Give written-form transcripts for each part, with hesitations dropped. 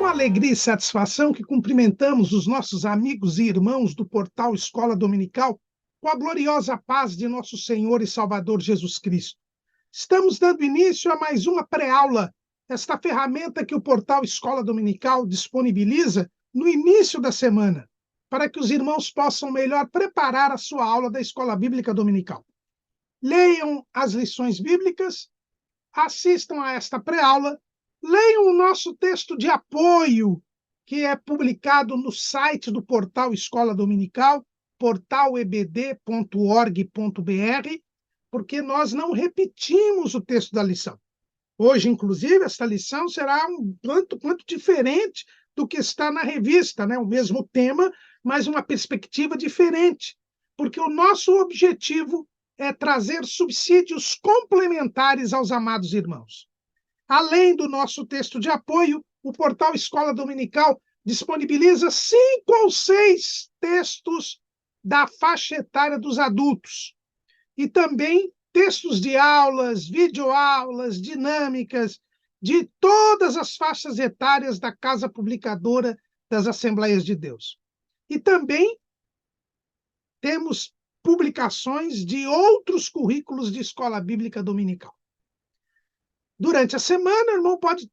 alegria e satisfação que cumprimentamos os nossos amigos e irmãos do portal Escola Dominical com a gloriosa paz de nosso Senhor e Salvador Jesus Cristo. Estamos dando início a mais uma pré-aula, esta ferramenta que o portal Escola Dominical disponibiliza no início da semana, para que os irmãos possam melhor preparar a sua aula da Escola Bíblica Dominical. Leiam as lições bíblicas, assistam a esta pré-aula, leiam o nosso texto de apoio, que é publicado no site do portal Escola Dominical, portalebd.org.br, porque nós não repetimos o texto da lição. Hoje, inclusive, esta lição será um tanto quanto diferente do que está na revista, né? O mesmo tema, mas uma perspectiva diferente, porque o nosso objetivo é trazer subsídios complementares aos amados irmãos. Além do nosso texto de apoio, o portal Escola Dominical disponibiliza 5 ou 6 textos da faixa etária dos adultos e também textos de aulas, videoaulas, dinâmicas, de todas as faixas etárias da Casa Publicadora das Assembleias de Deus. E também temos publicações de outros currículos de escola bíblica dominical. Durante a semana, o irmão pode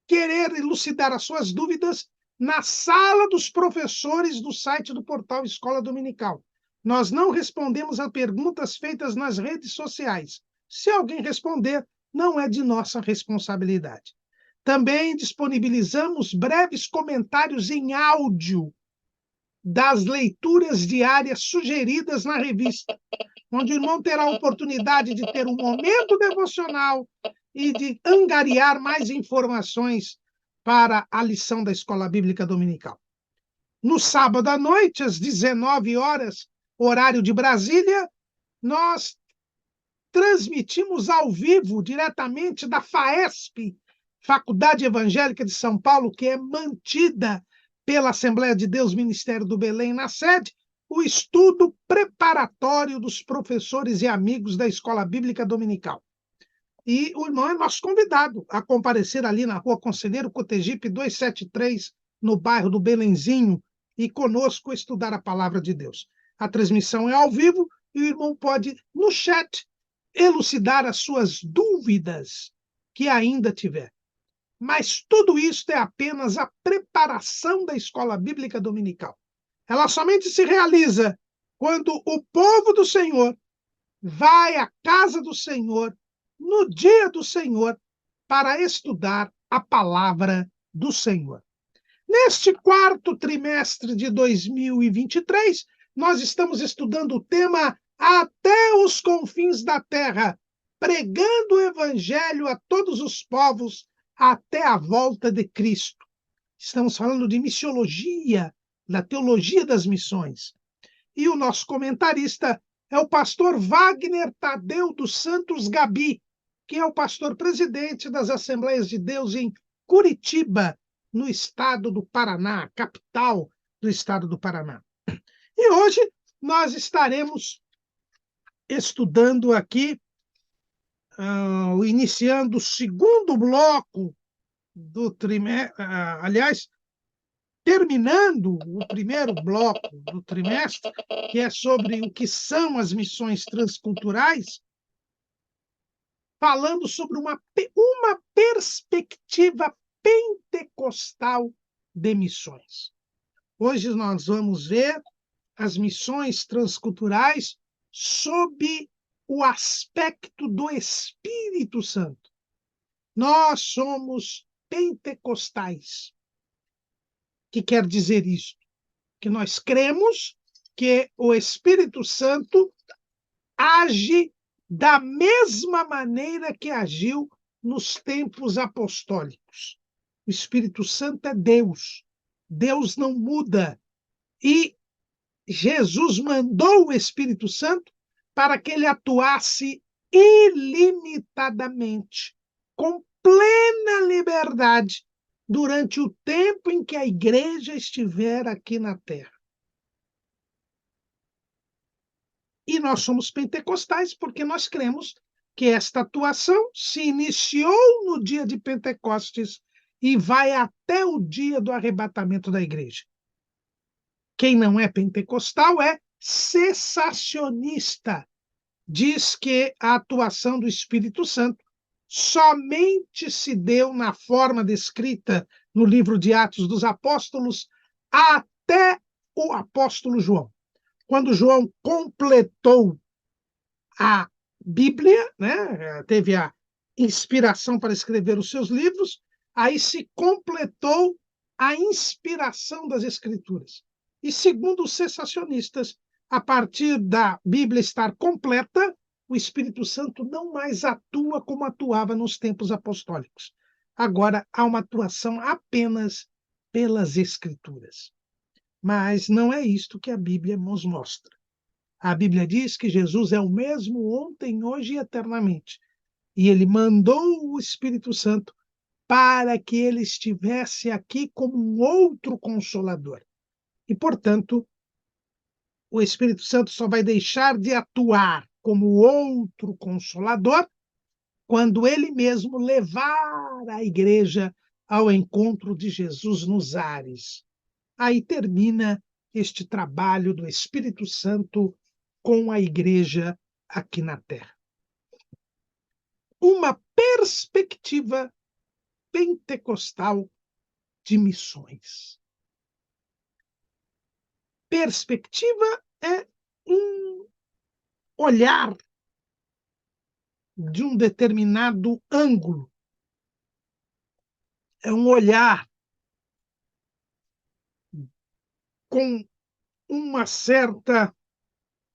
querer elucidar as suas dúvidas na sala dos professores do site do portal Escola Dominical. Nós não respondemos a perguntas feitas nas redes sociais. Se alguém responder, não é de nossa responsabilidade. Também disponibilizamos breves comentários em áudio das leituras diárias sugeridas na revista, onde o irmão terá a oportunidade de ter um momento devocional e de angariar mais informações para a lição da Escola Bíblica Dominical. No sábado à noite, às 19 horas, horário de Brasília, nós transmitimos ao vivo, diretamente da FAESP, Faculdade Evangélica de São Paulo, que é mantida pela Assembleia de Deus Ministério do Belém na sede, o estudo preparatório dos professores e amigos da Escola Bíblica Dominical. E o irmão é nosso convidado a comparecer ali na Rua Conselheiro Cotegipe 273, no bairro do Belenzinho, e conosco estudar a Palavra de Deus. A transmissão é ao vivo e o irmão pode, no chat, elucidar as suas dúvidas que ainda tiver. Mas tudo isso é apenas a preparação da Escola Bíblica Dominical. Ela somente se realiza quando o povo do Senhor vai à casa do Senhor, no dia do Senhor, para estudar a palavra do Senhor. Neste quarto trimestre de 2023, nós estamos estudando o tema Até os Confins da Terra, pregando o Evangelho a todos os povos até a volta de Cristo. Estamos falando de missiologia, da teologia das missões. E o nosso comentarista é o pastor Wagner Tadeu dos Santos Gabi, que é o pastor presidente das Assembleias de Deus em Curitiba, no estado do Paraná, capital do estado do Paraná. E hoje nós estaremos estudando aqui, iniciando o segundo bloco do trimestre, terminando o primeiro bloco do trimestre, que é sobre o que são as missões transculturais, falando sobre uma perspectiva pentecostal de missões. Hoje nós vamos ver as missões transculturais sob o aspecto do Espírito Santo. Nós somos pentecostais. O que quer dizer isso? Que nós cremos que o Espírito Santo age da mesma maneira que agiu nos tempos apostólicos. O Espírito Santo é Deus. Deus não muda. E Jesus mandou o Espírito Santo para que ele atuasse ilimitadamente, com plena liberdade, durante o tempo em que a igreja estiver aqui na terra. E nós somos pentecostais porque nós cremos que esta atuação se iniciou no dia de Pentecostes e vai até o dia do arrebatamento da igreja. Quem não é pentecostal é cessacionista. Diz que a atuação do Espírito Santo somente se deu na forma descrita no livro de Atos dos Apóstolos até o apóstolo João. Quando João completou a Bíblia, né, teve a inspiração para escrever os seus livros, aí se completou a inspiração das Escrituras. E segundo os cessacionistas, a partir da Bíblia estar completa, o Espírito Santo não mais atua como atuava nos tempos apostólicos. Agora há uma atuação apenas pelas Escrituras. Mas não é isto que a Bíblia nos mostra. A Bíblia diz que Jesus é o mesmo ontem, hoje e eternamente. E ele mandou o Espírito Santo para que ele estivesse aqui como um outro consolador. E, portanto, o Espírito Santo só vai deixar de atuar como outro consolador quando ele mesmo levar a igreja ao encontro de Jesus nos ares. Aí termina este trabalho do Espírito Santo com a igreja aqui na Terra. Uma perspectiva pentecostal de missões. Perspectiva é um olhar de um determinado ângulo. É um olhar com uma certa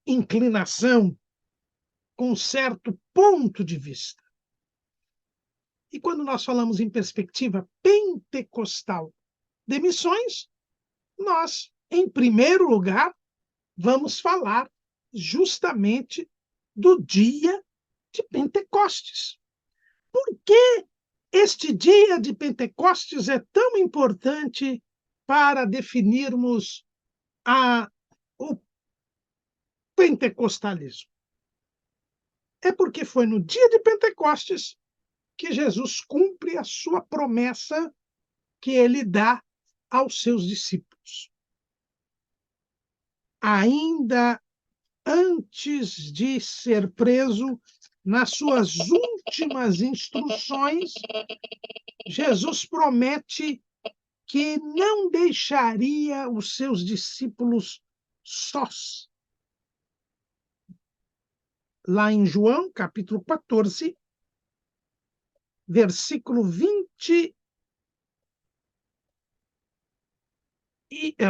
inclinação, com um certo ponto de vista. E quando nós falamos em perspectiva pentecostal de missões, nós, em primeiro lugar, vamos falar justamente do dia de Pentecostes. Por que este dia de Pentecostes é tão importante para definirmos o pentecostalismo? É porque foi no dia de Pentecostes que Jesus cumpre a sua promessa que ele dá aos seus discípulos. Ainda antes de ser preso, nas suas últimas instruções, Jesus promete que não deixaria os seus discípulos sós. Lá em João, capítulo 14, versículo 20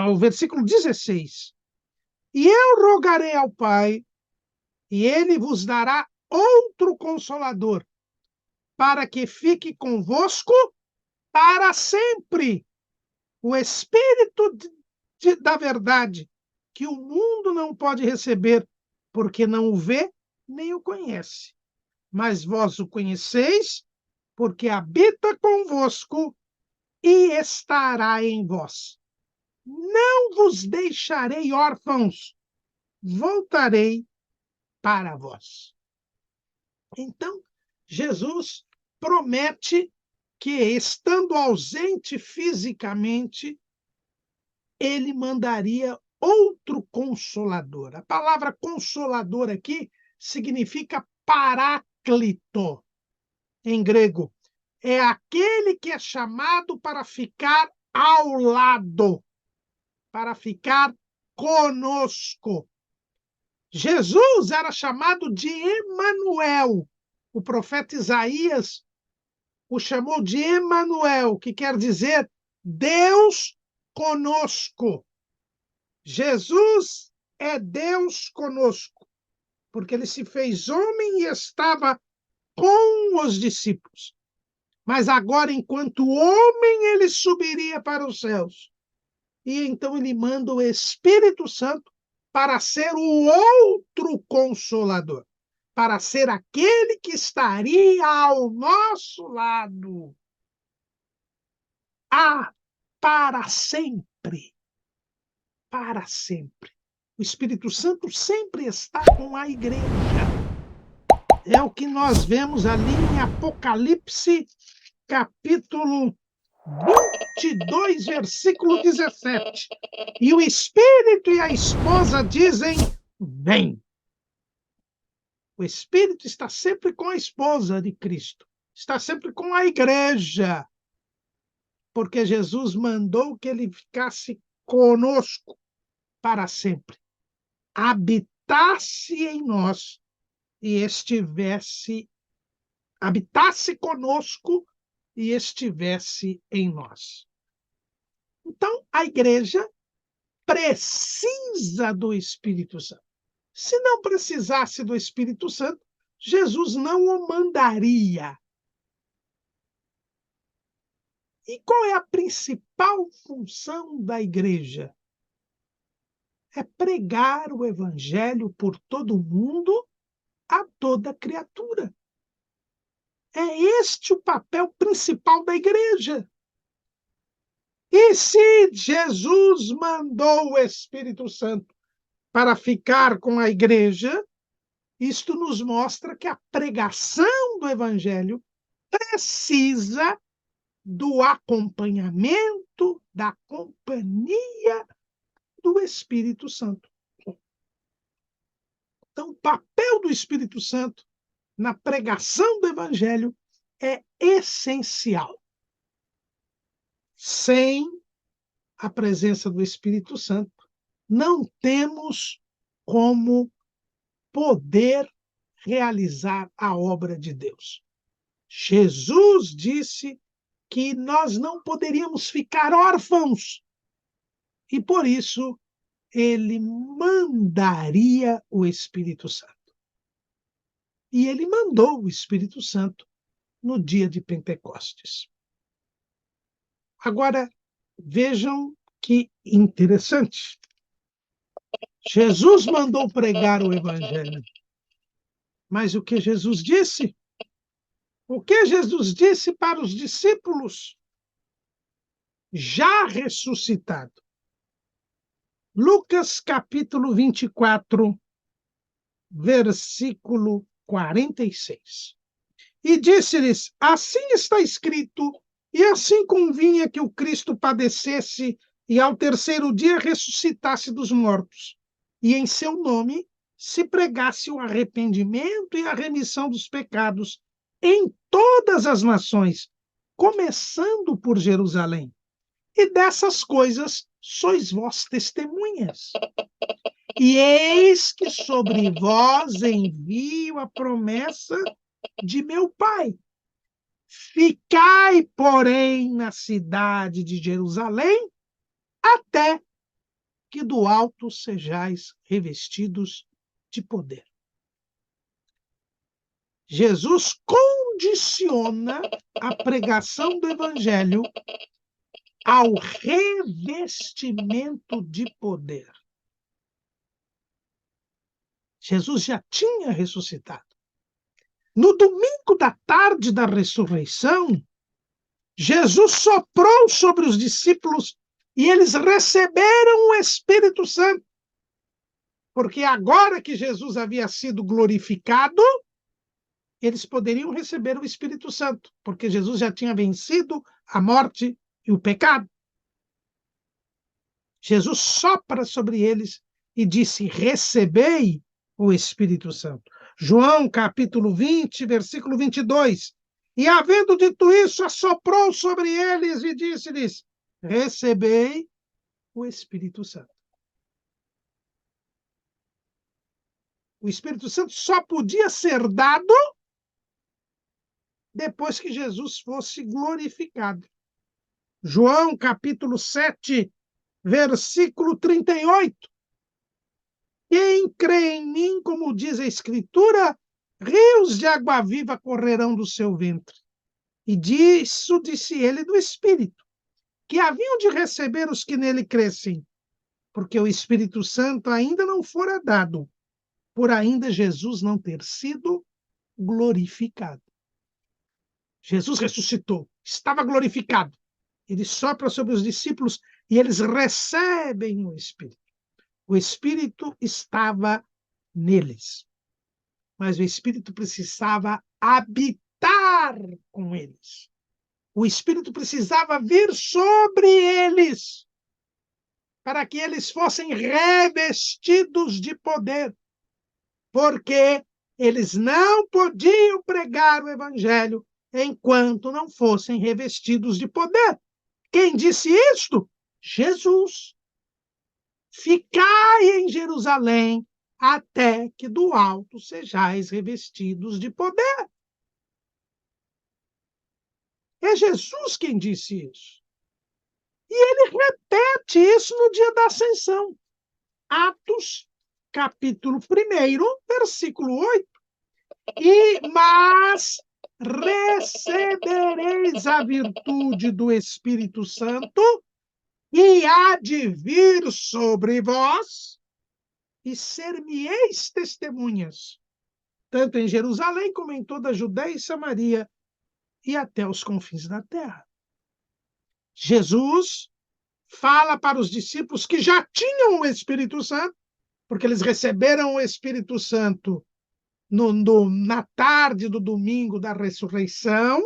o versículo 16. E eu rogarei ao Pai, e ele vos dará outro consolador, para que fique convosco para sempre. O Espírito da verdade, que o mundo não pode receber, porque não o vê nem o conhece. Mas vós o conheceis, porque habita convosco e estará em vós. Não vos deixarei órfãos, voltarei para vós. Então, Jesus promete que, estando ausente fisicamente, ele mandaria outro consolador. A palavra consolador aqui significa paráclito, em grego. É aquele que é chamado para ficar ao lado, para ficar conosco. Jesus era chamado de Emanuel. O profeta Isaías o chamou de Emanuel, que quer dizer Deus conosco. Jesus é Deus conosco, porque ele se fez homem e estava com os discípulos. Mas agora, enquanto homem, ele subiria para os céus. E então ele manda o Espírito Santo para ser o outro consolador, para ser aquele que estaria ao nosso lado para sempre. Para sempre. O Espírito Santo sempre está com a igreja. É o que nós vemos ali em Apocalipse, capítulo 22, versículo 17. E o Espírito e a esposa dizem: vem. O Espírito está sempre com a esposa de Cristo, está sempre com a igreja, porque Jesus mandou que ele ficasse conosco para sempre, habitasse em nós e habitasse conosco e estivesse em nós. Então, a igreja precisa do Espírito Santo. Se não precisasse do Espírito Santo, Jesus não o mandaria. E qual é a principal função da igreja? É pregar o evangelho por todo o mundo a toda criatura. É este o papel principal da igreja. E se Jesus mandou o Espírito Santo para ficar com a igreja, isto nos mostra que a pregação do evangelho precisa do acompanhamento, da companhia do Espírito Santo. Então, o papel do Espírito Santo na pregação do Evangelho é essencial. Sem a presença do Espírito Santo, não temos como poder realizar a obra de Deus. Jesus disse que nós não poderíamos ficar órfãos e, por isso, ele mandaria o Espírito Santo. E ele mandou o Espírito Santo no dia de Pentecostes. Agora, vejam que interessante. Jesus mandou pregar o Evangelho. Mas o que Jesus disse? O que Jesus disse para os discípulos já ressuscitado? Lucas capítulo 24, versículo 46. E disse-lhes: assim está escrito, e assim convinha que o Cristo padecesse e ao terceiro dia ressuscitasse dos mortos, e em seu nome se pregasse o arrependimento e a remissão dos pecados em todas as nações, começando por Jerusalém. E dessas coisas sois vós testemunhas. E eis que sobre vós envio a promessa de meu Pai. Ficai, porém, na cidade de Jerusalém, até que do alto sejais revestidos de poder. Jesus condiciona a pregação do Evangelho ao revestimento de poder. Jesus já tinha ressuscitado. No domingo da tarde da ressurreição, Jesus soprou sobre os discípulos e eles receberam o Espírito Santo. Porque agora que Jesus havia sido glorificado, eles poderiam receber o Espírito Santo, porque Jesus já tinha vencido a morte e o pecado. Jesus sopra sobre eles e disse: recebei o Espírito Santo. João, capítulo 20, versículo 22. E, havendo dito isso, assoprou sobre eles e disse-lhes: recebei o Espírito Santo. O Espírito Santo só podia ser dado depois que Jesus fosse glorificado. João, capítulo 7, versículo 38. Quem crê em mim, como diz a Escritura, rios de água viva correrão do seu ventre. E disso disse ele do Espírito, que haviam de receber os que nele crescem, porque o Espírito Santo ainda não fora dado, por ainda Jesus não ter sido glorificado. Jesus ressuscitou, estava glorificado. Ele sopra sobre os discípulos e eles recebem o Espírito. O Espírito estava neles, mas o Espírito precisava habitar com eles. O Espírito precisava vir sobre eles, para que eles fossem revestidos de poder, porque eles não podiam pregar o Evangelho enquanto não fossem revestidos de poder. Quem disse isto? Jesus. Ficai em Jerusalém até que do alto sejais revestidos de poder. É Jesus quem disse isso. E ele repete isso no dia da ascensão. Atos, capítulo 1, versículo 8. Mas recebereis a virtude do Espírito Santo, e há de vir sobre vós, e ser-me-eis testemunhas, tanto em Jerusalém como em toda a Judéia e Samaria, e até os confins da terra. Jesus fala para os discípulos que já tinham o Espírito Santo, porque eles receberam o Espírito Santo na tarde do domingo da ressurreição,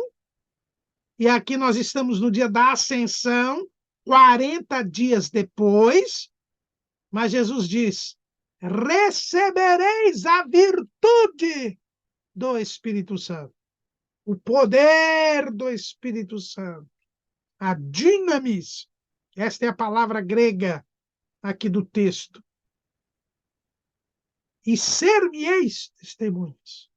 e aqui nós estamos no dia da ascensão, 40 dias depois, mas Jesus diz: recebereis a virtude do Espírito Santo, o poder do Espírito Santo, a dinamis, esta é a palavra grega aqui do texto, e ser-me-eis testemunhas.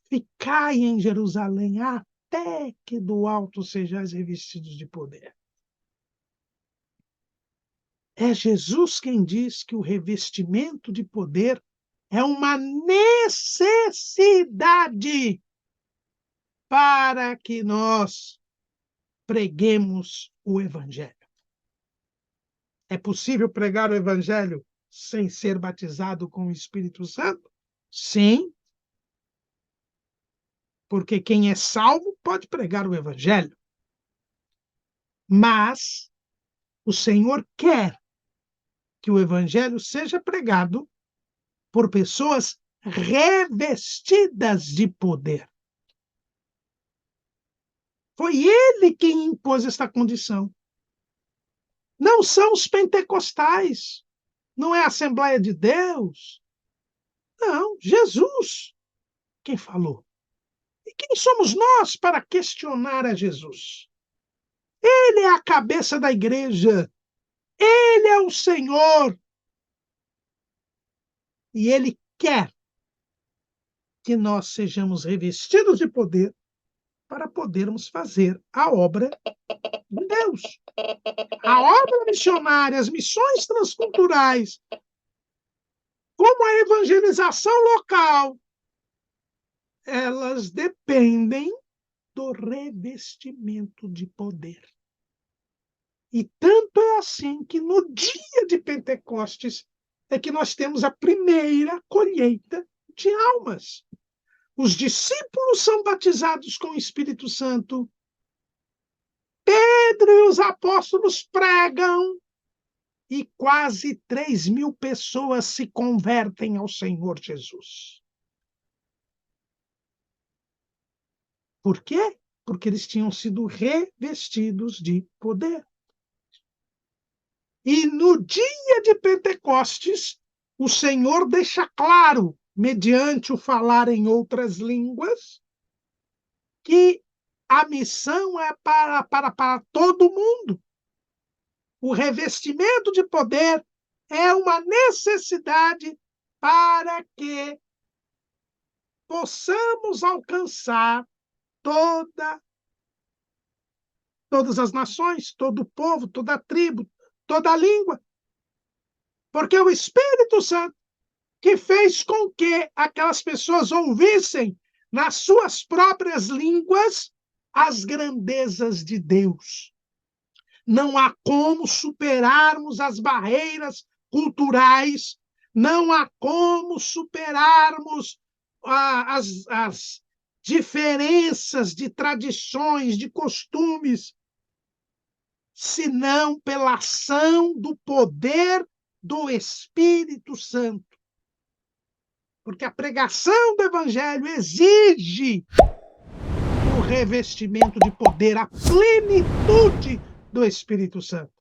Ficai em Jerusalém até que do alto sejais revestidos de poder. É Jesus quem diz que o revestimento de poder é uma necessidade para que nós preguemos o Evangelho. É possível pregar o Evangelho sem ser batizado com o Espírito Santo? Sim. Porque quem é salvo pode pregar o Evangelho. Mas o Senhor quer que o Evangelho seja pregado por pessoas revestidas de poder. Foi ele quem impôs esta condição. Não são os pentecostais, não é a Assembleia de Deus. Não, Jesus quem falou. E quem somos nós para questionar a Jesus? Ele é a cabeça da igreja. Ele é o Senhor. E ele quer que nós sejamos revestidos de poder para podermos fazer a obra de Deus. A obra missionária, as missões transculturais, como a evangelização local, elas dependem do revestimento de poder. E tanto é assim que no dia de Pentecostes é que nós temos a primeira colheita de almas. Os discípulos são batizados com o Espírito Santo. Pedro e os apóstolos pregam e quase 3.000 pessoas se convertem ao Senhor Jesus. Por quê? Porque eles tinham sido revestidos de poder. E no dia de Pentecostes, o Senhor deixa claro, mediante o falar em outras línguas, que a missão é para todo mundo. O revestimento de poder é uma necessidade para que possamos alcançar todas as nações, todo o povo, toda a tribo, toda a língua. Porque é o Espírito Santo que fez com que aquelas pessoas ouvissem nas suas próprias línguas as grandezas de Deus. Não há como superarmos as barreiras culturais, não há como superarmos as diferenças de tradições, de costumes, senão pela ação do poder do Espírito Santo. Porque a pregação do Evangelho exige o revestimento de poder, a plenitude do Espírito Santo.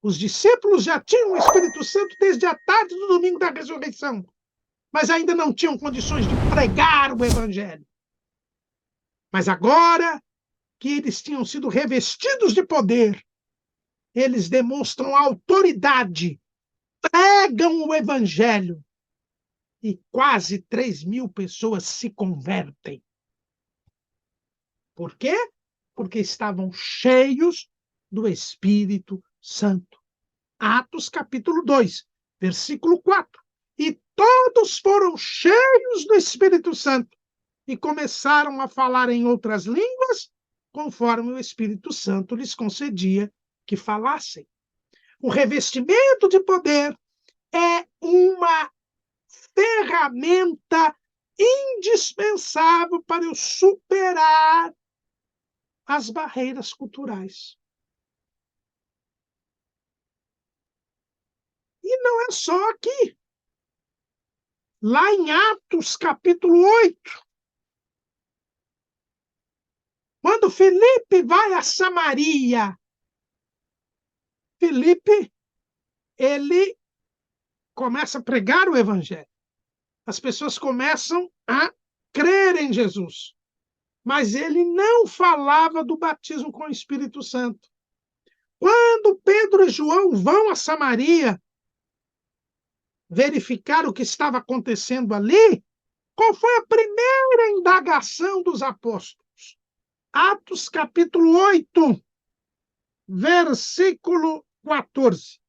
Os discípulos já tinham o Espírito Santo desde a tarde do domingo da ressurreição, mas ainda não tinham condições de pregar o Evangelho. Mas agora que eles tinham sido revestidos de poder, eles demonstram autoridade, pregam o Evangelho e quase 3.000 pessoas se convertem. Por quê? Porque estavam cheios do Espírito Santo. Atos capítulo 2, versículo 4. E todos foram cheios do Espírito Santo e começaram a falar em outras línguas, conforme o Espírito Santo lhes concedia que falassem. O revestimento de poder é uma ferramenta indispensável para eu superar as barreiras culturais. E não é só aqui. Lá em Atos, capítulo 8, quando Filipe vai a Samaria, Filipe, ele começa a pregar o Evangelho. As pessoas começam a crer em Jesus. Mas ele não falava do batismo com o Espírito Santo. Quando Pedro e João vão a Samaria verificar o que estava acontecendo ali, qual foi a primeira indagação dos apóstolos? Atos capítulo 8, versículo 14.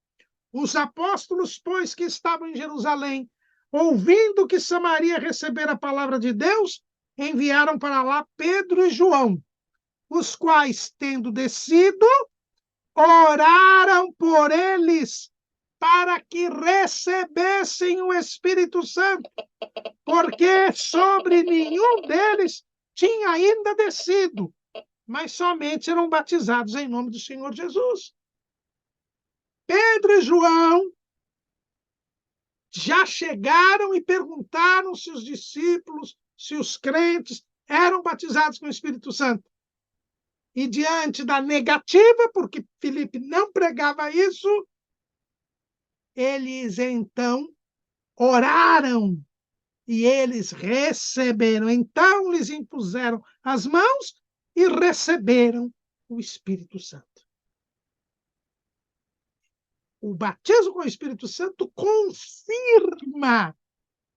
Os apóstolos, pois, que estavam em Jerusalém, ouvindo que Samaria recebera a palavra de Deus, enviaram para lá Pedro e João, os quais, tendo descido, oraram por eles para que recebessem o Espírito Santo, porque sobre nenhum deles tinha ainda descido, mas somente eram batizados em nome do Senhor Jesus. Pedro e João já chegaram e perguntaram se os discípulos, se os crentes eram batizados com o Espírito Santo. E diante da negativa, porque Filipe não pregava isso, eles então oraram e eles receberam. Então lhes impuseram as mãos e receberam o Espírito Santo. O batismo com o Espírito Santo confirma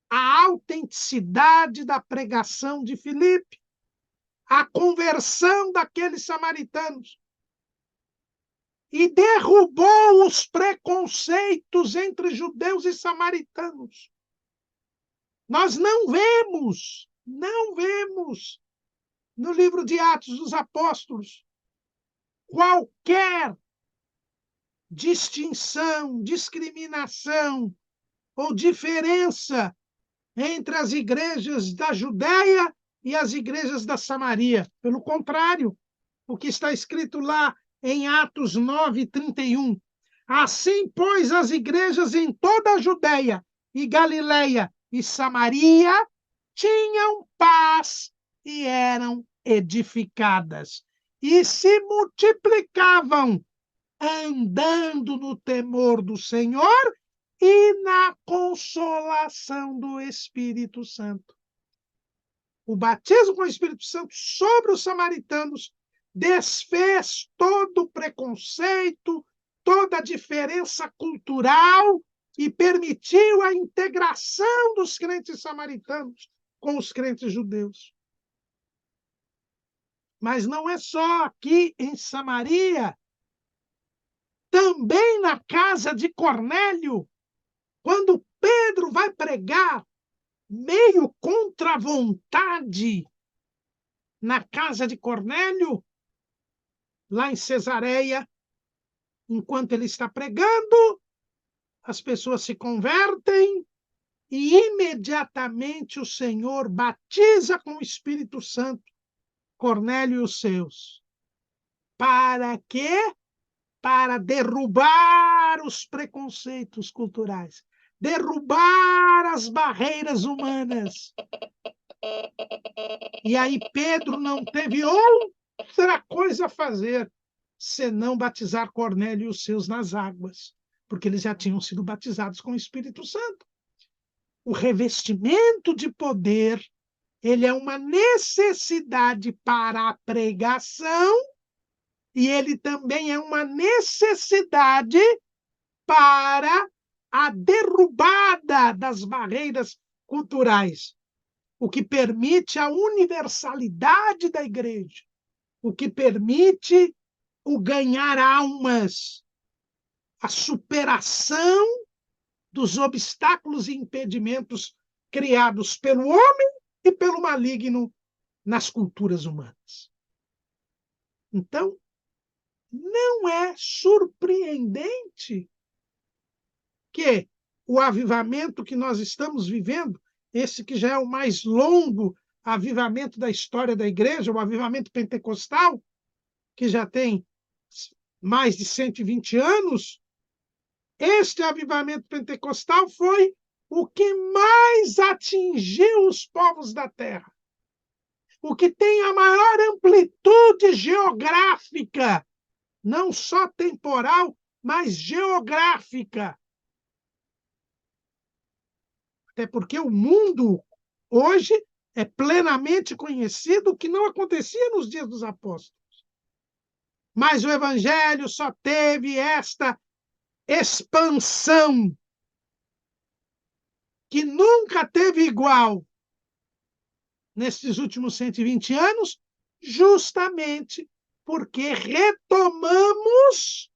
a autenticidade da pregação de Filipe, a conversão daqueles samaritanos, e derrubou os preconceitos entre judeus e samaritanos. Nós não vemos no livro de Atos dos Apóstolos qualquer distinção, discriminação ou diferença entre as igrejas da Judéia e as igrejas da Samaria. Pelo contrário, o que está escrito lá em Atos 9:31. Assim, pois, as igrejas em toda a Judéia e Galileia e Samaria tinham paz e eram edificadas, e se multiplicavam, andando no temor do Senhor e na consolação do Espírito Santo. O batismo com o Espírito Santo sobre os samaritanos desfez todo o preconceito, toda a diferença cultural e permitiu a integração dos crentes samaritanos com os crentes judeus. Mas não é só aqui em Samaria. Também na casa de Cornélio, quando Pedro vai pregar, meio contra a vontade, na casa de Cornélio, lá em Cesareia, enquanto ele está pregando, as pessoas se convertem e imediatamente o Senhor batiza com o Espírito Santo Cornélio e os seus. Para quê? Para derrubar os preconceitos culturais, derrubar as barreiras humanas E aí Pedro não teve outra coisa a fazer senão batizar Cornélio e os seus nas águas, porque eles já tinham sido batizados com o Espírito Santo. O revestimento de poder, ele é uma necessidade para a pregação e ele também é uma necessidade para a derrubada das barreiras culturais, o que permite a universalidade da igreja, o que permite o ganhar almas, a superação dos obstáculos e impedimentos criados pelo homem e pelo maligno nas culturas humanas. Então, não é surpreendente que o avivamento que nós estamos vivendo, esse que já é o mais longo avivamento da história da igreja, o avivamento pentecostal, que já tem mais de 120 anos, este avivamento pentecostal foi o que mais atingiu os povos da terra, o que tem a maior amplitude geográfica, não só temporal, mas geográfica. Até porque o mundo hoje é plenamente conhecido, o que não acontecia nos dias dos apóstolos. Mas o evangelho só teve esta expansão que nunca teve igual nesses últimos 120 anos, justamente porque retomamos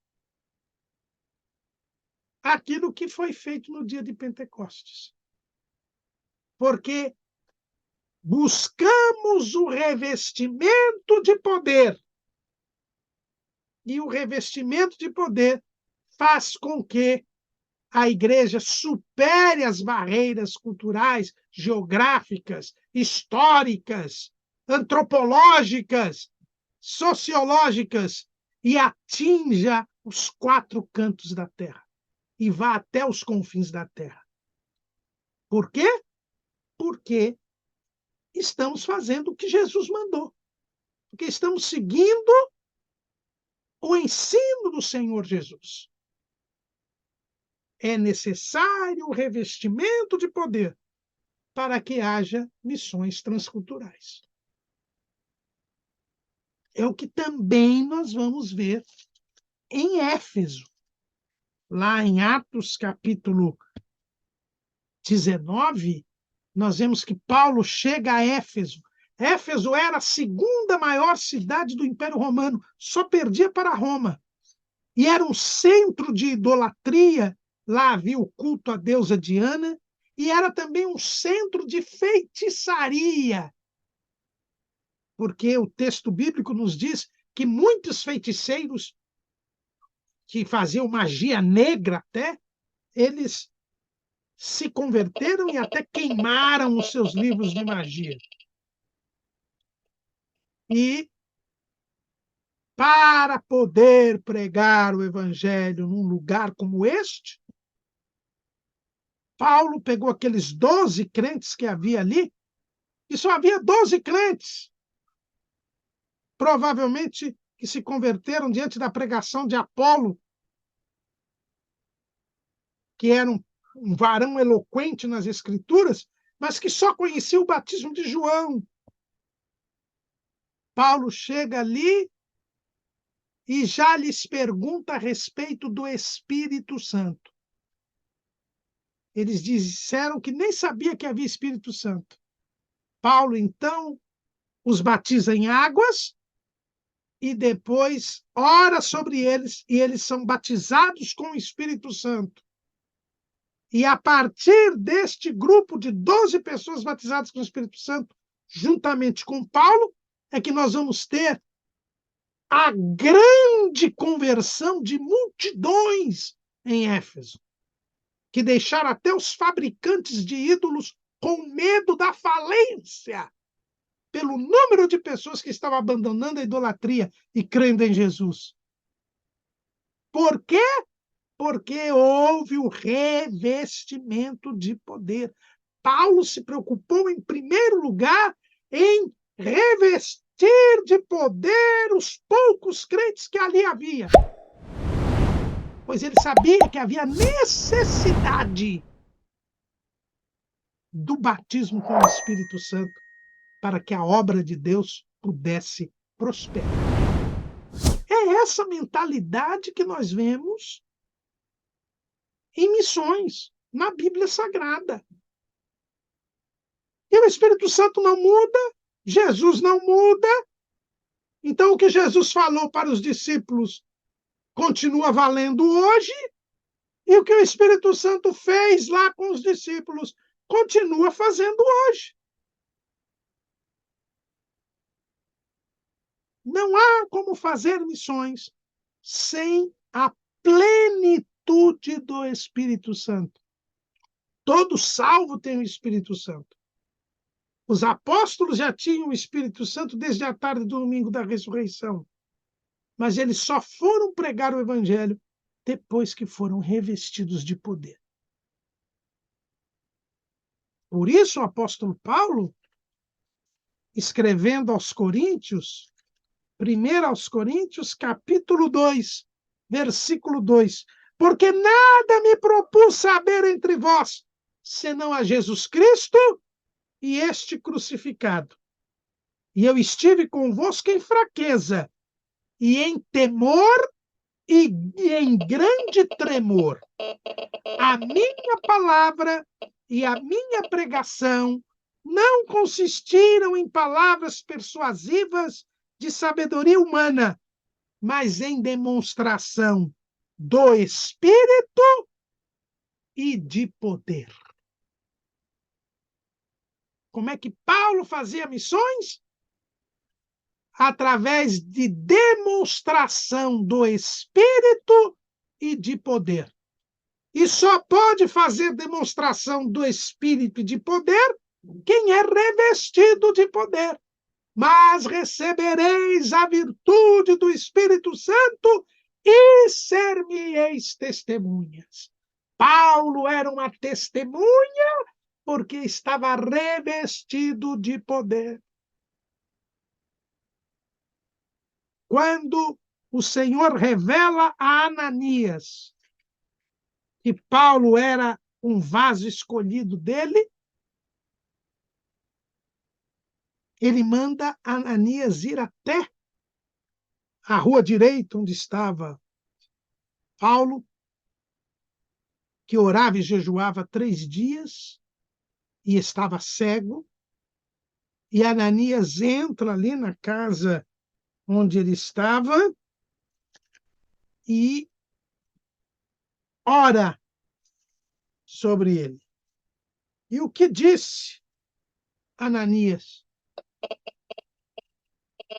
aquilo que foi feito no dia de Pentecostes. Porque buscamos o revestimento de poder. E o revestimento de poder faz com que a igreja supere as barreiras culturais, geográficas, históricas, antropológicas, sociológicas e atinja os quatro cantos da terra e vá até os confins da terra. Por quê? Porque estamos fazendo o que Jesus mandou. Porque estamos seguindo o ensino do Senhor Jesus. É necessário o revestimento de poder para que haja missões transculturais. É o que também nós vamos ver em Éfeso. Lá em Atos, capítulo 19, nós vemos que Paulo chega a Éfeso. Éfeso era a segunda maior cidade do Império Romano, só perdia para Roma. E era um centro de idolatria, lá havia o culto à deusa Diana, e era também um centro de feitiçaria, porque o texto bíblico nos diz que muitos feiticeiros que faziam magia negra até, eles se converteram e até queimaram os seus livros de magia. E para poder pregar o evangelho num lugar como este, Paulo pegou aqueles 12 crentes que havia ali, e só havia 12 crentes, provavelmente que se converteram diante da pregação de Apolo, que era um varão eloquente nas Escrituras, mas que só conhecia o batismo de João. Paulo chega ali e já lhes pergunta a respeito do Espírito Santo. Eles disseram que nem sabia que havia Espírito Santo. Paulo, então, os batiza em águas e depois ora sobre eles e eles são batizados com o Espírito Santo. E a partir deste grupo de 12 pessoas batizadas com o Espírito Santo, juntamente com Paulo, é que nós vamos ter a grande conversão de multidões em Éfeso, que deixaram até os fabricantes de ídolos com medo da falência, pelo número de pessoas que estavam abandonando a idolatria e crendo em Jesus. Por quê? Porque houve o revestimento de poder. Paulo se preocupou, em primeiro lugar, em revestir de poder os poucos crentes que ali havia. Pois ele sabia que havia necessidade do batismo com o Espírito Santo para que a obra de Deus pudesse prosperar. É essa mentalidade que nós vemos em missões, na Bíblia Sagrada. E o Espírito Santo não muda, Jesus não muda. Então, o que Jesus falou para os discípulos continua valendo hoje, e o que o Espírito Santo fez lá com os discípulos continua fazendo hoje. Não há como fazer missões sem a plenitude do Espírito Santo. Todo salvo tem o Espírito Santo. Os apóstolos já tinham o Espírito Santo desde a tarde do domingo da ressurreição. Mas eles só foram pregar o Evangelho depois que foram revestidos de poder. Por isso, o apóstolo Paulo, escrevendo aos Coríntios, 1 aos Coríntios, capítulo 2, versículo 2, porque nada me propus saber entre vós, senão a Jesus Cristo e este crucificado. E eu estive convosco em fraqueza, e em temor, e em grande tremor. A minha palavra e a minha pregação não consistiram em palavras persuasivas de sabedoria humana, mas em demonstração do Espírito e de poder. Como é que Paulo fazia missões? Através de demonstração do Espírito e de poder. E só pode fazer demonstração do Espírito e de poder quem é revestido de poder. Mas recebereis a virtude do Espírito Santo e ser-me-eis testemunhas. Paulo era uma testemunha porque estava revestido de poder. Quando o Senhor revela a Ananias que Paulo era um vaso escolhido dele, ele manda Ananias ir até a rua direita, onde estava Paulo, que orava e jejuava 3 dias e estava cego. E Ananias entra ali na casa onde ele estava e ora sobre ele. E o que disse Ananias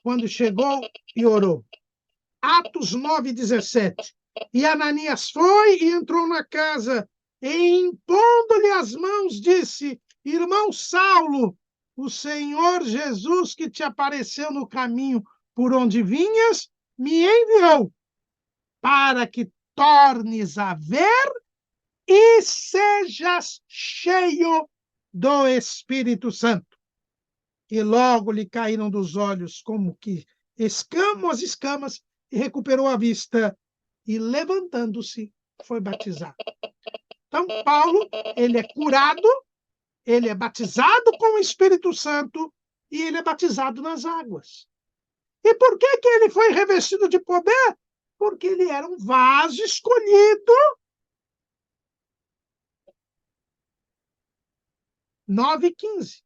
quando chegou e orou? Atos 9:17. E Ananias foi e entrou na casa, e impondo-lhe as mãos, disse: Irmão Saulo, o Senhor Jesus, que te apareceu no caminho por onde vinhas, me enviou para que tornes a ver e sejas cheio do Espírito Santo. E logo lhe caíram dos olhos como que escamas, e recuperou a vista, e levantando-se, foi batizado. Então, Paulo, ele é curado, ele é batizado com o Espírito Santo, e ele é batizado nas águas. E por que ele foi revestido de poder? Porque ele era um vaso escolhido. 9:15.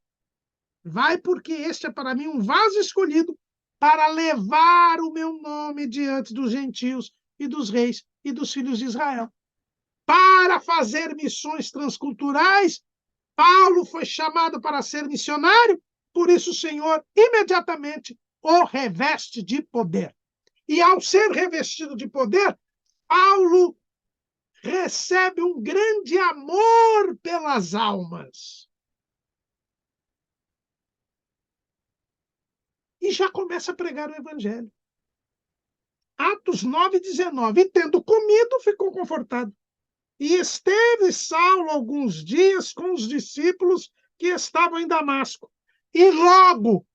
Vai, porque este é para mim um vaso escolhido para levar o meu nome diante dos gentios e dos reis e dos filhos de Israel. Para fazer missões transculturais, Paulo foi chamado para ser missionário, por isso o Senhor imediatamente o reveste de poder. E ao ser revestido de poder, Paulo recebe um grande amor pelas almas. E já começa a pregar o Evangelho. Atos 9:19. E tendo comido, ficou confortado. E esteve Saulo alguns dias com os discípulos que estavam em Damasco. E logo,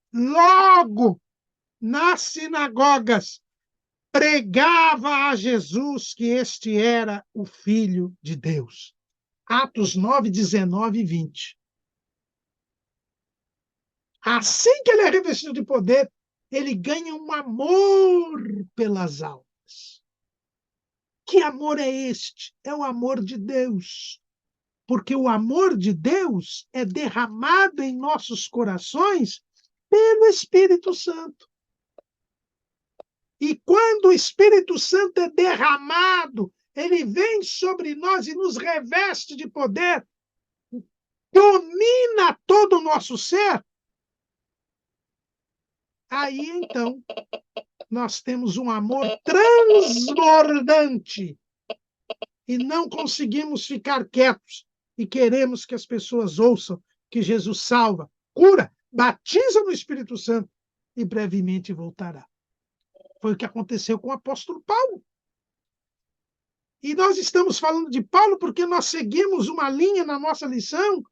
nas sinagogas, pregava a Jesus que este era o Filho de Deus. Atos 9, 19 e 20. Assim que ele é revestido de poder, ele ganha um amor pelas almas. Que amor é este? É o amor de Deus. Porque o amor de Deus é derramado em nossos corações pelo Espírito Santo. E quando o Espírito Santo é derramado, ele vem sobre nós e nos reveste de poder, domina todo o nosso ser. Aí, então, nós temos um amor transbordante e não conseguimos ficar quietos e queremos que as pessoas ouçam que Jesus salva, cura, batiza no Espírito Santo e brevemente voltará. Foi o que aconteceu com o apóstolo Paulo. E nós estamos falando de Paulo porque nós seguimos uma linha na nossa lição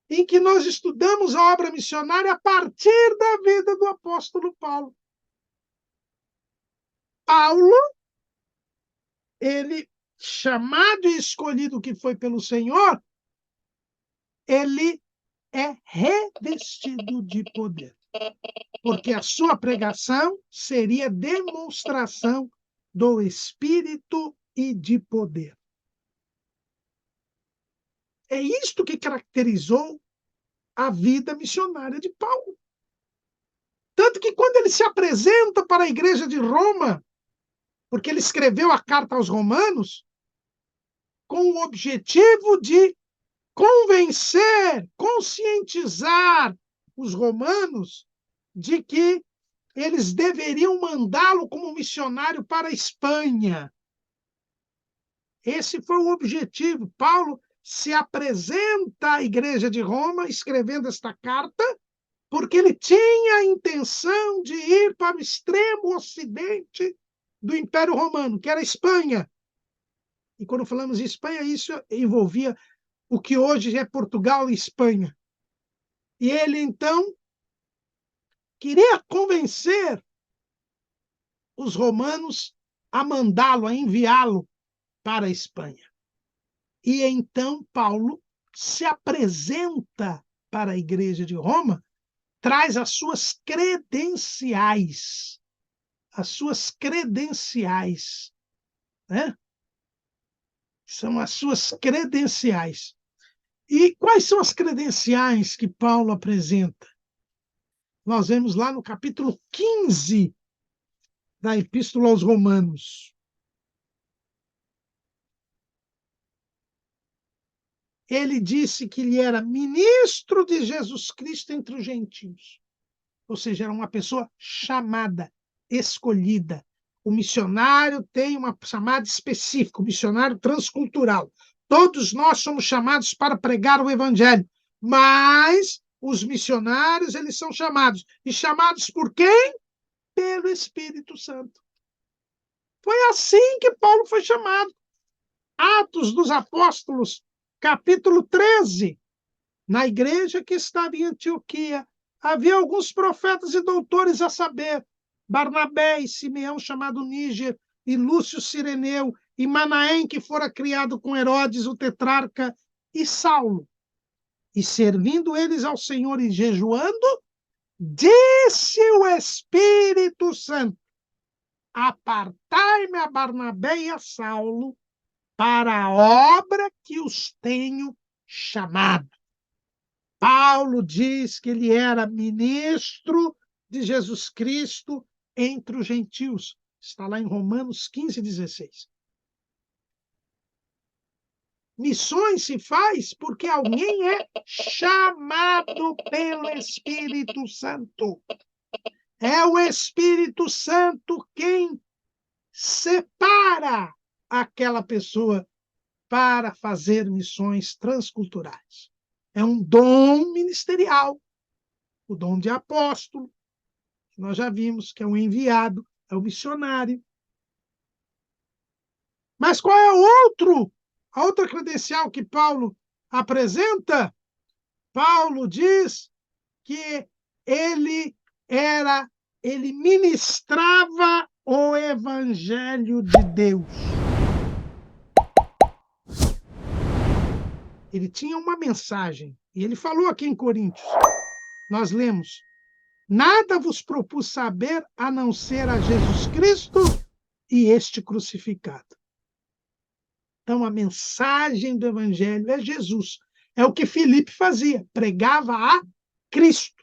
em que nós estudamos a obra missionária a partir da vida do apóstolo Paulo. Paulo, ele, chamado e escolhido que foi pelo Senhor, ele é revestido de poder. Porque a sua pregação seria demonstração do Espírito e de poder. É isto que caracterizou a vida missionária de Paulo. Tanto que quando ele se apresenta para a igreja de Roma, porque ele escreveu a carta aos Romanos, com o objetivo de convencer, conscientizar os romanos de que eles deveriam mandá-lo como missionário para a Espanha. Esse foi o objetivo. Paulo se apresenta à igreja de Roma escrevendo esta carta, porque ele tinha a intenção de ir para o extremo ocidente do Império Romano, que era a Espanha. E quando falamos de Espanha, isso envolvia o que hoje é Portugal e Espanha. E ele, então, queria convencer os romanos a mandá-lo, a enviá-lo para a Espanha. E então Paulo se apresenta para a igreja de Roma, traz as suas credenciais. As suas credenciais, né? São as suas credenciais. E quais são as credenciais que Paulo apresenta? Nós vemos lá no capítulo 15 da Epístola aos Romanos. Ele disse que ele era ministro de Jesus Cristo entre os gentios. Ou seja, era uma pessoa chamada, escolhida. O missionário tem uma chamada específica, o missionário transcultural. Todos nós somos chamados para pregar o evangelho, mas os missionários, eles são chamados. E chamados por quem? Pelo Espírito Santo. Foi assim que Paulo foi chamado. Atos dos Apóstolos, capítulo 13. Na igreja que estava em Antioquia, havia alguns profetas e doutores, a saber, Barnabé e Simeão, chamado Níger, e Lúcio Cireneu, e Manaém, que fora criado com Herodes, o tetrarca, e Saulo. E servindo eles ao Senhor e jejuando, disse o Espírito Santo: apartai-me a Barnabé e a Saulo para a obra que os tenho chamado. Paulo diz que ele era ministro de Jesus Cristo entre os gentios. Está lá em Romanos 15, 16. Missões se faz porque alguém é chamado pelo Espírito Santo. É o Espírito Santo quem separa aquela pessoa para fazer missões transculturais. É um dom ministerial, o dom de apóstolo, que nós já vimos que é o enviado, é o missionário. Mas qual é A outra credencial que Paulo apresenta, Paulo diz que ele ministrava o evangelho de Deus. Ele tinha uma mensagem, e ele falou aqui em Coríntios, nós lemos: nada vos propus saber a não ser a Jesus Cristo e este crucificado. Então, a mensagem do evangelho é Jesus. É o que Filipe fazia, pregava a Cristo.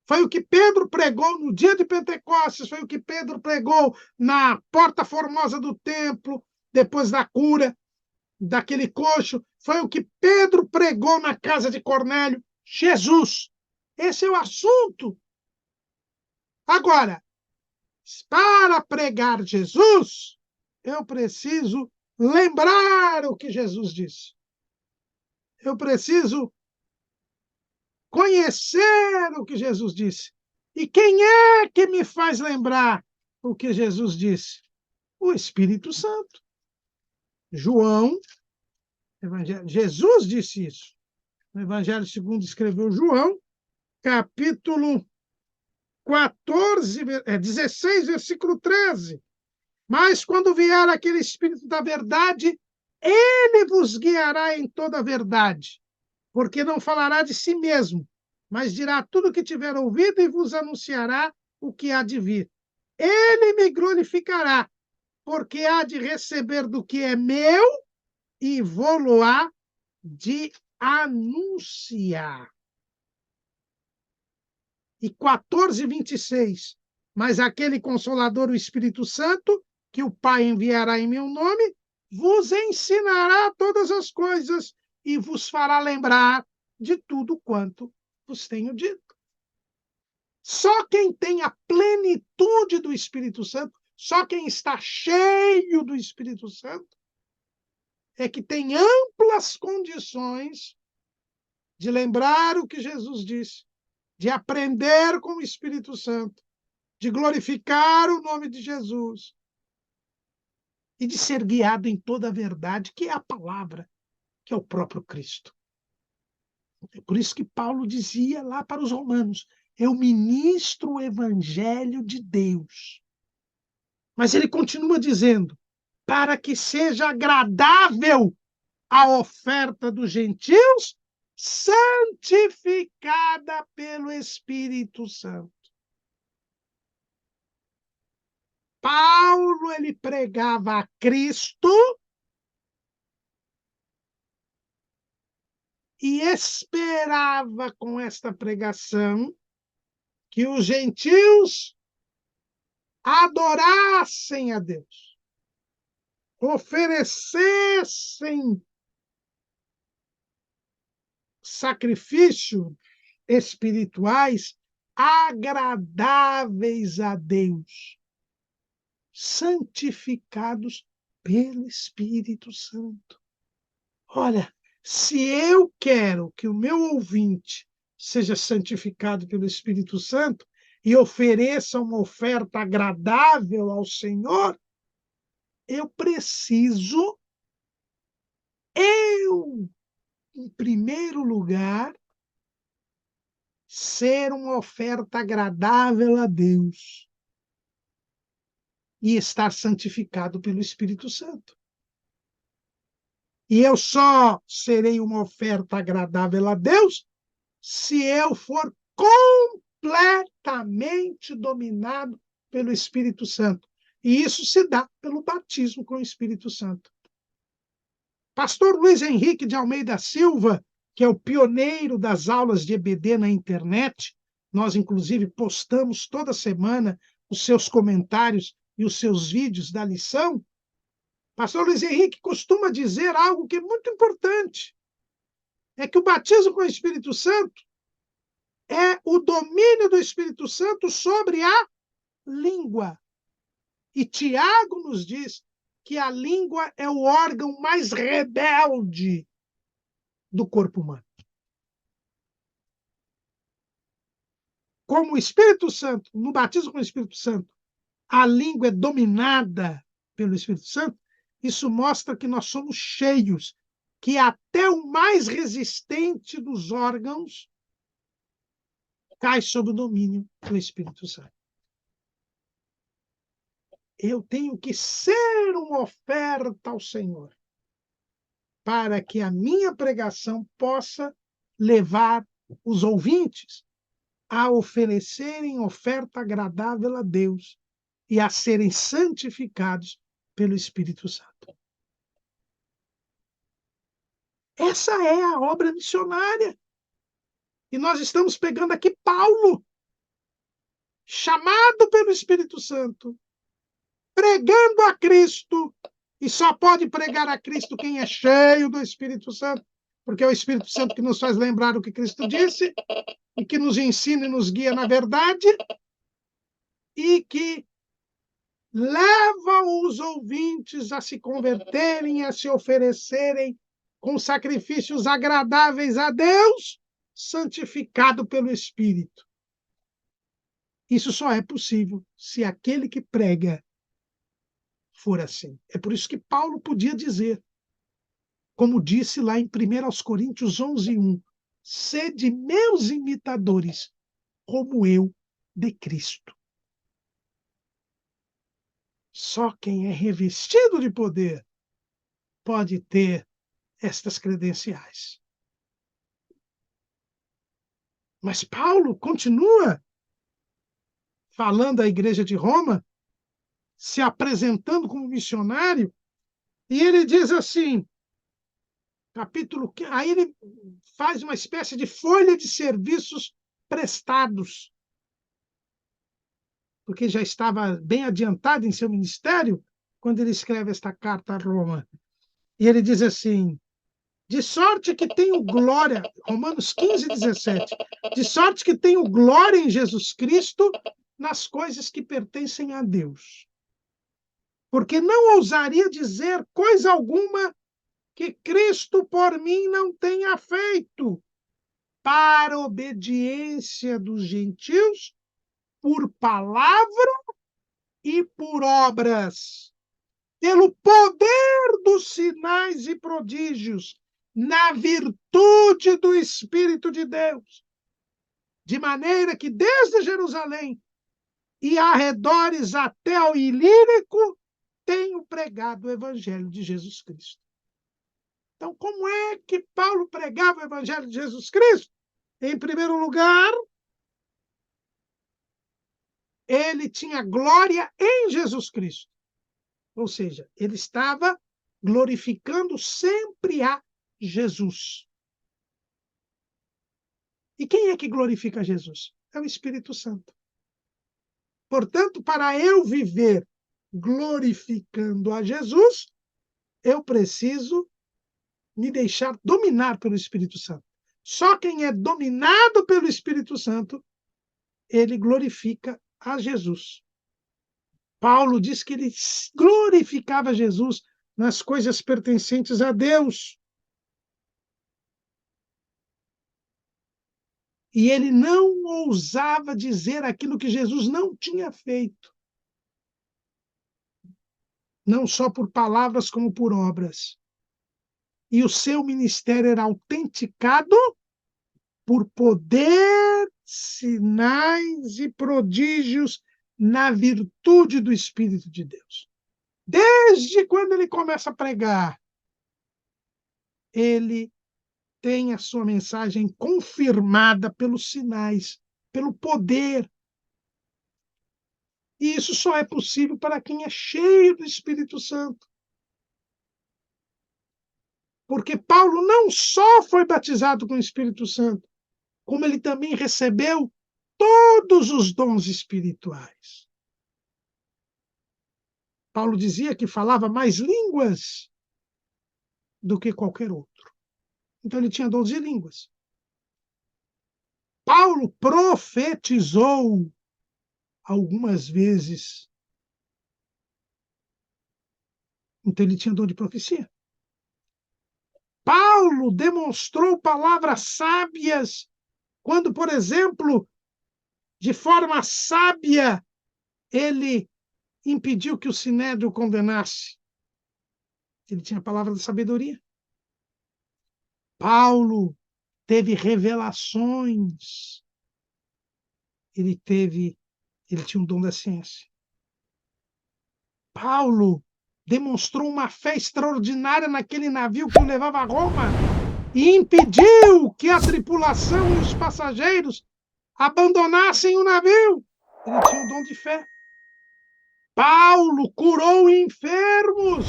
Foi o que Pedro pregou no dia de Pentecostes, foi o que Pedro pregou na porta formosa do templo, depois da cura daquele coxo, foi o que Pedro pregou na casa de Cornélio, Jesus. Esse é o assunto. Agora, para pregar Jesus, eu preciso lembrar o que Jesus disse. Eu preciso conhecer o que Jesus disse. E quem é que me faz lembrar o que Jesus disse? O Espírito Santo. João, Jesus disse isso. No Evangelho segundo escreveu João, capítulo 16, versículo 13. Mas quando vier aquele Espírito da verdade, ele vos guiará em toda a verdade, porque não falará de si mesmo, mas dirá tudo o que tiver ouvido e vos anunciará o que há de vir. Ele me glorificará, porque há de receber do que é meu e vou-lo-á de anunciar. E 14:26. Mas aquele Consolador, o Espírito Santo, que o Pai enviará em meu nome, vos ensinará todas as coisas e vos fará lembrar de tudo quanto vos tenho dito. Só quem tem a plenitude do Espírito Santo, só quem está cheio do Espírito Santo, é que tem amplas condições de lembrar o que Jesus disse, de aprender com o Espírito Santo, de glorificar o nome de Jesus e de ser guiado em toda a verdade, que é a palavra, que é o próprio Cristo. É por isso que Paulo dizia lá para os romanos: eu ministro o evangelho de Deus. Mas ele continua dizendo: para que seja agradável a oferta dos gentios, santificada pelo Espírito Santo. Paulo, ele pregava a Cristo e esperava com esta pregação que os gentios adorassem a Deus, oferecessem sacrifícios espirituais agradáveis a Deus, santificados pelo Espírito Santo. Olha, se eu quero que o meu ouvinte seja santificado pelo Espírito Santo e ofereça uma oferta agradável ao Senhor, eu preciso, em primeiro lugar, ser uma oferta agradável a Deus e estar santificado pelo Espírito Santo. E eu só serei uma oferta agradável a Deus se eu for completamente dominado pelo Espírito Santo. E isso se dá pelo batismo com o Espírito Santo. Pastor Luiz Henrique de Almeida Silva, que é o pioneiro das aulas de EBD na internet, nós, inclusive, postamos toda semana os seus comentários e os seus vídeos da lição. Pastor Luiz Henrique costuma dizer algo que é muito importante, é que o batismo com o Espírito Santo é o domínio do Espírito Santo sobre a língua. E Tiago nos diz que a língua é o órgão mais rebelde do corpo humano. Como o Espírito Santo, no batismo com o Espírito Santo, a língua é dominada pelo Espírito Santo, Isso mostra que nós somos cheios, que até o mais resistente dos órgãos cai sob o domínio do Espírito Santo. Eu tenho que ser uma oferta ao Senhor, para que a minha pregação possa levar os ouvintes a oferecerem oferta agradável a Deus e a serem santificados pelo Espírito Santo. Essa é a obra missionária. E nós estamos pegando aqui Paulo, chamado pelo Espírito Santo, pregando a Cristo, e só pode pregar a Cristo quem é cheio do Espírito Santo, porque é o Espírito Santo que nos faz lembrar o que Cristo disse, e que nos ensina e nos guia na verdade, e que leva os ouvintes a se converterem, a se oferecerem com sacrifícios agradáveis a Deus, santificado pelo Espírito. Isso só é possível se aquele que prega for assim. É por isso que Paulo podia dizer, como disse lá em 1 Coríntios 11:1, sede meus imitadores, como eu de Cristo. Só quem é revestido de poder pode ter estas credenciais. Mas Paulo continua falando à igreja de Roma, se apresentando como missionário, e ele diz assim, capítulo 15, aí ele faz uma espécie de folha de serviços prestados, porque já estava bem adiantado em seu ministério quando ele escreve esta carta a Roma. E ele diz assim, de sorte que tenho glória, Romanos 15:17, de sorte que tenho glória em Jesus Cristo nas coisas que pertencem a Deus. Porque não ousaria dizer coisa alguma que Cristo por mim não tenha feito, para obediência dos gentios, por palavra e por obras, pelo poder dos sinais e prodígios, na virtude do Espírito de Deus, de maneira que desde Jerusalém e arredores até ao Ilírico tenho pregado o Evangelho de Jesus Cristo. Então, como é que Paulo pregava o Evangelho de Jesus Cristo? Em primeiro lugar, ele tinha glória em Jesus Cristo. Ou seja, ele estava glorificando sempre a Jesus. E quem é que glorifica Jesus? É o Espírito Santo. Portanto, para eu viver glorificando a Jesus, eu preciso me deixar dominar pelo Espírito Santo. Só quem é dominado pelo Espírito Santo, ele glorifica a Jesus. Paulo diz que ele glorificava Jesus nas coisas pertencentes a Deus. E ele não ousava dizer aquilo que Jesus não tinha feito. Não só por palavras, como por obras. E o seu ministério era autenticado por poder, sinais e prodígios na virtude do Espírito de Deus. Desde quando ele começa a pregar, ele tem a sua mensagem confirmada pelos sinais, pelo poder. E isso só é possível para quem é cheio do Espírito Santo. Porque Paulo não só foi batizado com o Espírito Santo, como ele também recebeu todos os dons espirituais. Paulo dizia que falava mais línguas do que qualquer outro. Então ele tinha 12 línguas. Paulo profetizou algumas vezes. Então ele tinha dom de profecia. Paulo demonstrou palavras sábias quando, por exemplo, de forma sábia, ele impediu que o Sinédrio condenasse. Ele tinha a palavra da sabedoria. Paulo teve revelações. Ele tinha um dom da ciência. Paulo demonstrou uma fé extraordinária naquele navio que o levava a Roma e impediu que a tripulação e os passageiros abandonassem o navio. Ele tinha o dom de fé. Paulo curou enfermos.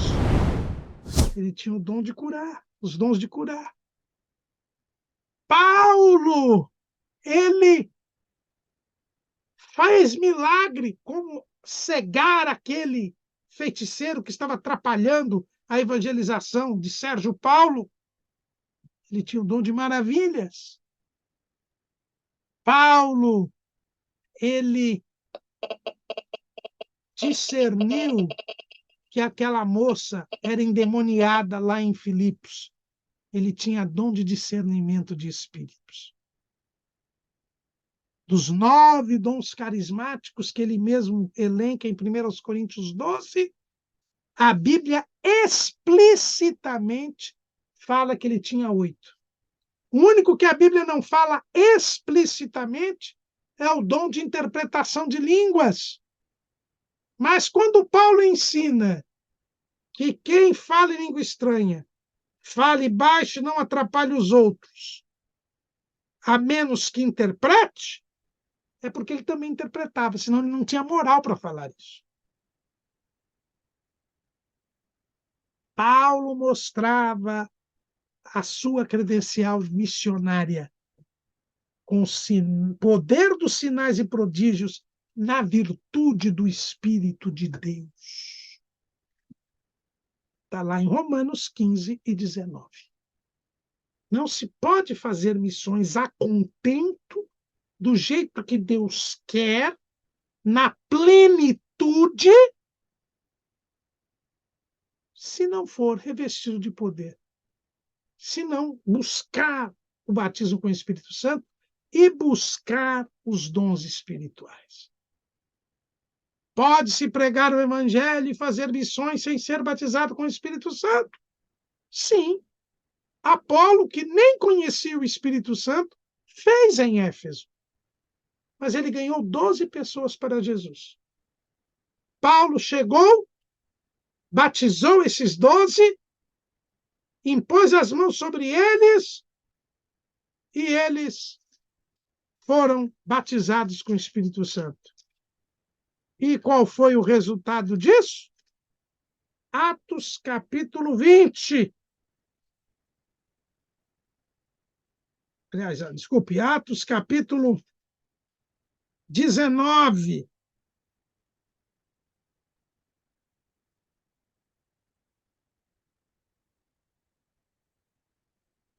Ele tinha o dom de curar, os dons de curar. Paulo, ele faz milagre, como cegar aquele feiticeiro que estava atrapalhando a evangelização de Sérgio Paulo. Ele tinha o dom de maravilhas. Paulo, ele discerniu que aquela moça era endemoniada lá em Filipos. Ele tinha dom de discernimento de espíritos. Dos 9 dons carismáticos que ele mesmo elenca em 1 Coríntios 12, a Bíblia explicitamente fala que ele tinha 8. O único que a Bíblia não fala explicitamente é o dom de interpretação de línguas. Mas quando Paulo ensina que quem fala em língua estranha fale baixo e não atrapalhe os outros, a menos que interprete, é porque ele também interpretava, senão ele não tinha moral para falar isso. Paulo mostrava a sua credencial missionária com o poder dos sinais e prodígios na virtude do Espírito de Deus. Está lá em Romanos 15 e 19. Não se pode fazer missões a contento, do jeito que Deus quer, na plenitude, se não for revestido de poder. Se não buscar o batismo com o Espírito Santo e buscar os dons espirituais. Pode-se pregar o Evangelho e fazer missões sem ser batizado com o Espírito Santo? Sim. Apolo, que nem conhecia o Espírito Santo, fez em Éfeso. Mas ele ganhou 12 pessoas para Jesus. Paulo chegou, batizou esses 12, impôs as mãos sobre eles e eles foram batizados com o Espírito Santo. E qual foi o resultado disso? Atos capítulo 20. Aliás, desculpe, Atos capítulo 19.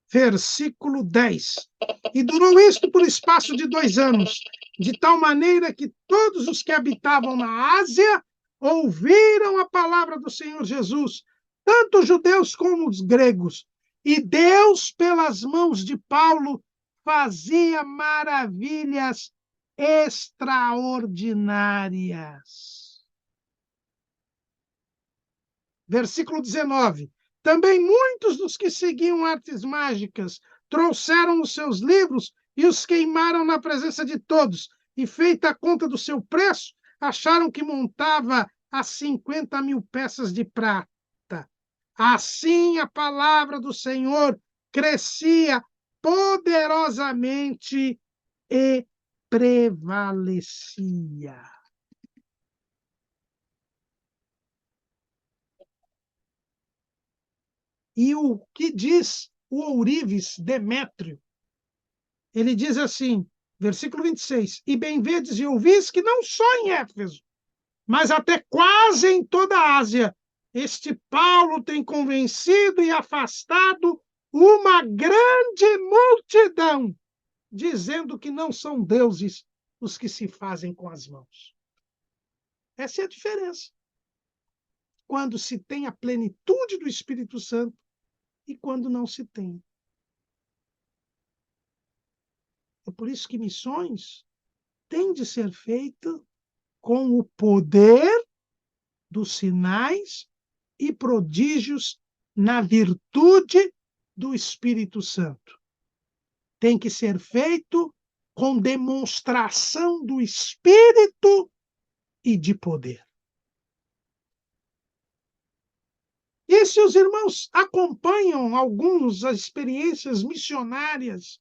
Versículo 10. E durou isto por espaço de 2 anos, de tal maneira que todos os que habitavam na Ásia ouviram a palavra do Senhor Jesus, tanto os judeus como os gregos. E Deus, pelas mãos de Paulo, fazia maravilhas extraordinárias. Versículo 19. Também muitos dos que seguiam artes mágicas trouxeram os seus livros e os queimaram na presença de todos. E, feita a conta do seu preço, acharam que montava a 50.000 peças de prata. Assim a palavra do Senhor crescia poderosamente e prevalecia. E o que diz o ourives Demétrio? Ele diz assim, versículo 26, e bem vedes e ouvis que não só em Éfeso, mas até quase em toda a Ásia, este Paulo tem convencido e afastado uma grande multidão, dizendo que não são deuses os que se fazem com as mãos. Essa é a diferença. Quando se tem a plenitude do Espírito Santo e quando não se tem. É por isso que missões têm de ser feitas com o poder dos sinais e prodígios na virtude do Espírito Santo. Tem que ser feito com demonstração do Espírito e de poder. E se os irmãos acompanham algumas experiências missionárias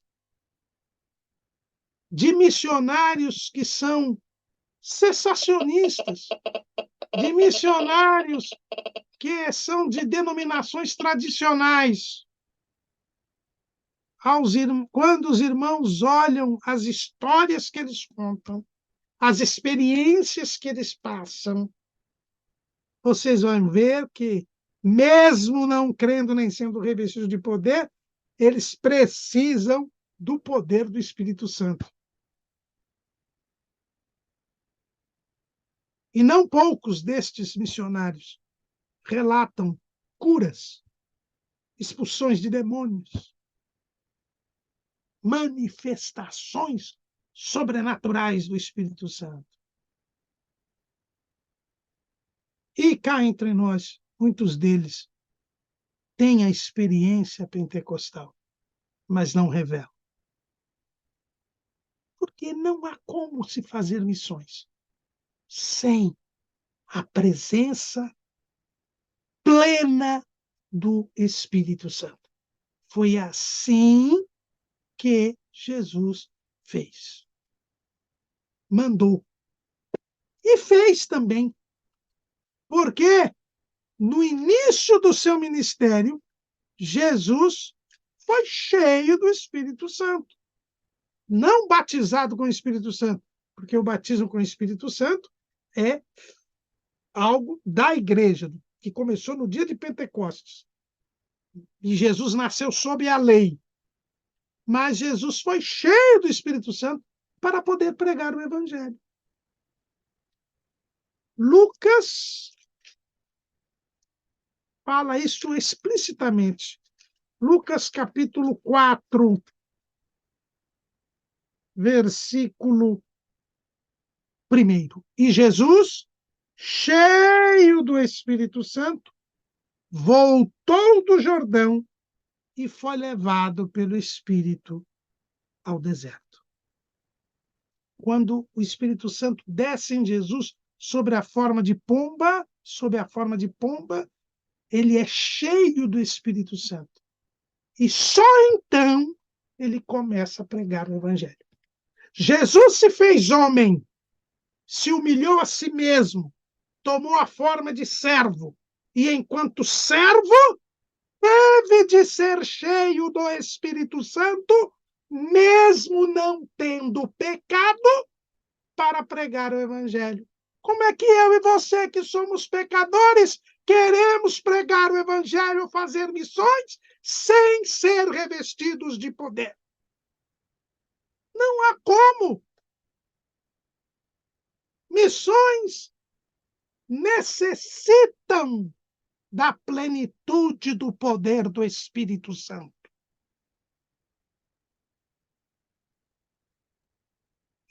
de missionários que são cessacionistas, de missionários que são de denominações tradicionais, quando os irmãos olham as histórias que eles contam, as experiências que eles passam, vocês vão ver que, mesmo não crendo nem sendo revestidos de poder, eles precisam do poder do Espírito Santo. E não poucos destes missionários relatam curas, expulsões de demônios, manifestações sobrenaturais do Espírito Santo. E cá entre nós, muitos deles têm a experiência pentecostal, mas não revelam. Porque não há como se fazer missões sem a presença plena do Espírito Santo. Foi assim que Jesus fez. Mandou. E fez também. Porque no início do seu ministério, Jesus foi cheio do Espírito Santo. Não batizado com o Espírito Santo, porque o batismo com o Espírito Santo é algo da igreja, que começou no dia de Pentecostes. E Jesus nasceu sob a lei. Mas Jesus foi cheio do Espírito Santo para poder pregar o Evangelho. Lucas fala isso explicitamente. Lucas capítulo 4, versículo 1. E Jesus, cheio do Espírito Santo, voltou do Jordão e foi levado pelo Espírito ao deserto. Quando o Espírito Santo desce em Jesus sob a forma de pomba, ele é cheio do Espírito Santo. E só então ele começa a pregar o Evangelho. Jesus se fez homem, se humilhou a si mesmo, tomou a forma de servo, e enquanto servo, teve de ser cheio do Espírito Santo, mesmo não tendo pecado, para pregar o Evangelho. Como é que eu e você, que somos pecadores, queremos pregar o Evangelho, fazer missões, sem ser revestidos de poder? Não há como. Missões necessitam da plenitude do poder do Espírito Santo.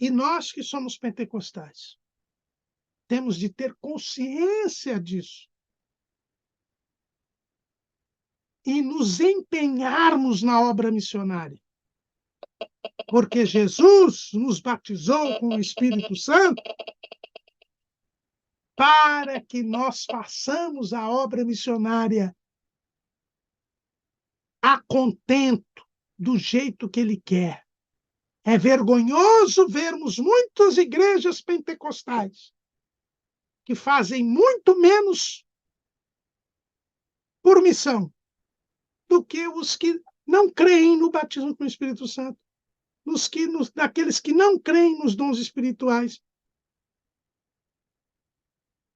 E nós que somos pentecostais, temos de ter consciência disso e nos empenharmos na obra missionária. Porque Jesus nos batizou com o Espírito Santo para que nós façamos a obra missionária a contento, do jeito que Ele quer. É vergonhoso vermos muitas igrejas pentecostais que fazem muito menos por missão do que os que não creem no batismo com o Espírito Santo, daqueles que não creem nos dons espirituais,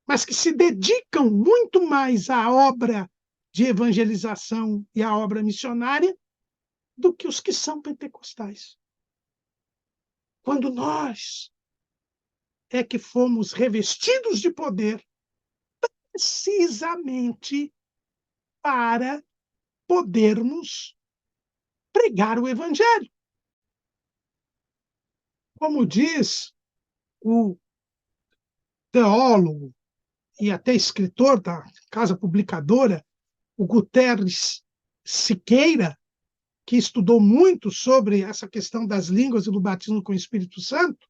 mas que se dedicam muito mais à obra de evangelização e à obra missionária do que os que são pentecostais. Quando nós é que fomos revestidos de poder precisamente para podermos pregar o Evangelho. Como diz o teólogo e até escritor da casa publicadora o Guterres Siqueira, que estudou muito sobre essa questão das línguas e do batismo com o Espírito Santo,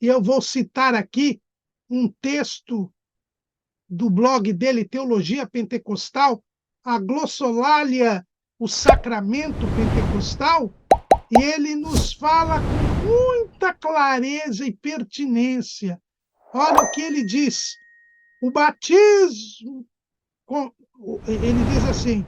e eu vou citar aqui um texto do blog dele, Teologia Pentecostal, a Glossolalia, o Sacramento Pentecostal, e ele nos fala com muita clareza e pertinência. Olha o que ele diz. O batismo, ele diz assim,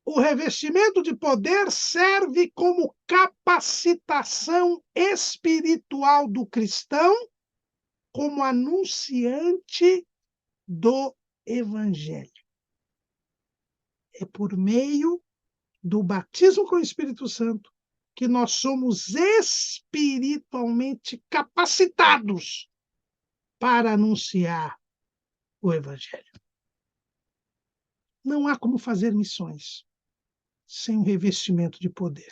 o revestimento de poder serve como capacitação espiritual do cristão como anunciante do Evangelho. É por meio do batismo com o Espírito Santo que nós somos espiritualmente capacitados para anunciar o Evangelho. Não há como fazer missões sem o revestimento de poder.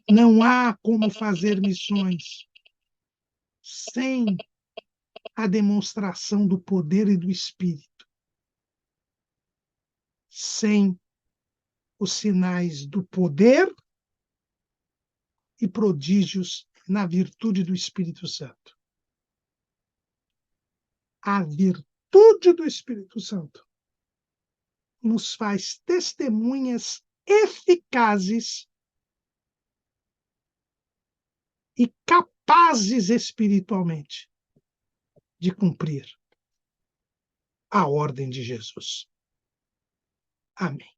Não há como fazer missões sem a demonstração do poder e do Espírito, sem os sinais do poder e prodígios na virtude do Espírito Santo. A virtude do Espírito Santo nos faz testemunhas eficazes e capazes espiritualmente de cumprir a ordem de Jesus. Amém.